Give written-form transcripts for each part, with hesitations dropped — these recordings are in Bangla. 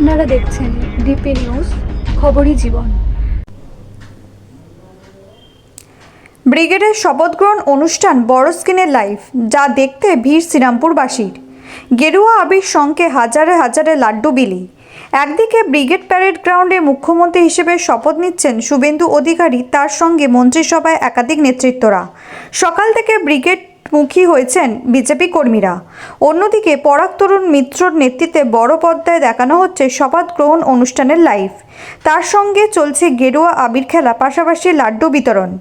আপনারা দেখছেন ডিপি নিউজ, খবরই জীবন। ব্রিগেডের শপথগ্রহণ অনুষ্ঠান বড় স্ক্রিনে লাইভ, যা দেখতে ভিড় শ্রীরামপুরবাসীর। গেরুয়া আবির সঙ্গে হাজারে হাজারে লাড্ডু বিলি। একদিকে ব্রিগেড প্যারেড গ্রাউন্ডে মুখ্যমন্ত্রী হিসেবে শপথ নিচ্ছেন শুভেন্দু অধিকারী, তার সঙ্গে মন্ত্রিসভায় একাধিক নেতৃত্বরা। সকাল থেকে ব্রিগেড মুখী হয়েছেন বিজেপি কর্মীরা। অন্যদিকে পরাগ তরুণ মিত্রর নেতৃত্বে বড় পর্দায় দেখানো হচ্ছে শপথ গ্রহণ অনুষ্ঠানের লাইভ। তার সঙ্গে চলছে গেরুয়া আবির খেলা, পাশাপাশি লাড্ডু বিতরণ।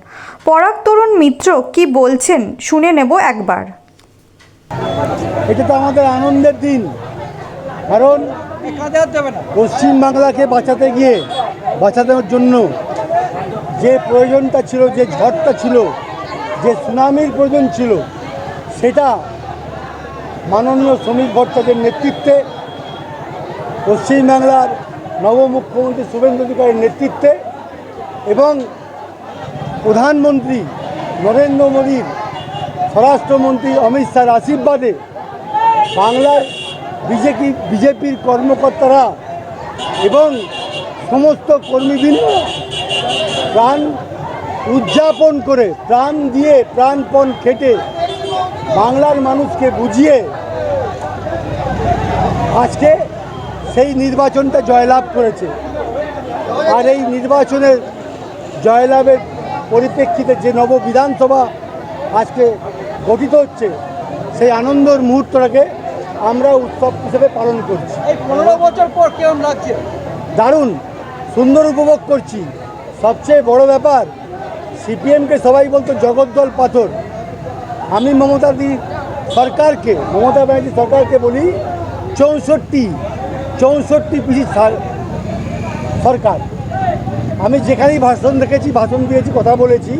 পরাগ তরুণ মিত্র কি বলছেন শুনে নেব একবার। এটা তো আমাদের আনন্দের দিন, কারণ পশ্চিমবাংলাকে বাঁচানোর জন্য যে প্রয়োজনটা ছিল, যে ঝড়টা ছিল, যে সুনামির প্রয়োজন ছিল, সেটা মাননীয় শ্রমিক ভট্টাচার্যের নেতৃত্বে, পশ্চিমবাংলার নবমুখ্যমন্ত্রী শুভেন্দু অধিকারীর নেতৃত্বে এবং প্রধানমন্ত্রী নরেন্দ্র মোদীর, স্বরাষ্ট্রমন্ত্রী অমিত শাহর আশীর্বাদে বাংলার বিজেপির কর্মকর্তারা এবং সমস্ত কর্মীবৃন্দ প্রাণ উদযাপন করে, প্রাণ দিয়ে, প্রাণপণ খেটে বাংলার মানুষকে বুঝিয়ে আজকে সেই নির্বাচনটা জয়লাভ করেছে। আর এই নির্বাচনের জয়লাভের পরিপ্রেক্ষিতে যে নব বিধানসভা আজকে গঠিত হচ্ছে, সেই আনন্দের মুহূর্তটাকে আমরা উৎসব হিসেবে পালন করছি। এই 15 বছর পর কেমন লাগছে? দারুণ সুন্দর উপভোগ করছি। সবচেয়ে বড় ব্যাপার, সিপিএমকে সবাই বলতো জগদ্দল পাথর। আমি মমতা ব্যানার্জি সরকারকে বলি 64 পিসি সরকার। আমি যেখানেই ভাষণ দিয়েছি, কথা বলেছি,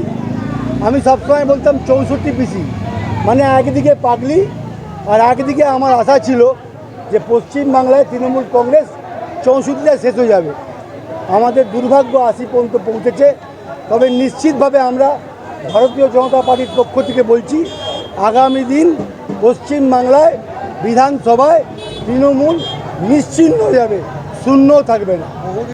আমি সবসময় বলতাম 64 পিসি, মানে একদিকে পাগলি আর একদিকে আমার আশা ছিল যে পশ্চিমবাংলায় তৃণমূল কংগ্রেস 64টা শেষ হয়ে যাবে। আমাদের দুর্ভাগ্য 80 পর্যন্ত পৌঁছেছে। তবে নিশ্চিতভাবে আমরা ভারতীয় জনতা পার্টির পক্ষ থেকে বলছি, আগামী দিন পশ্চিমবাংলায় বিধানসভায় তৃণমূল নিশ্চিহ্ন হয়ে যাবে, শূন্য থাকবে না।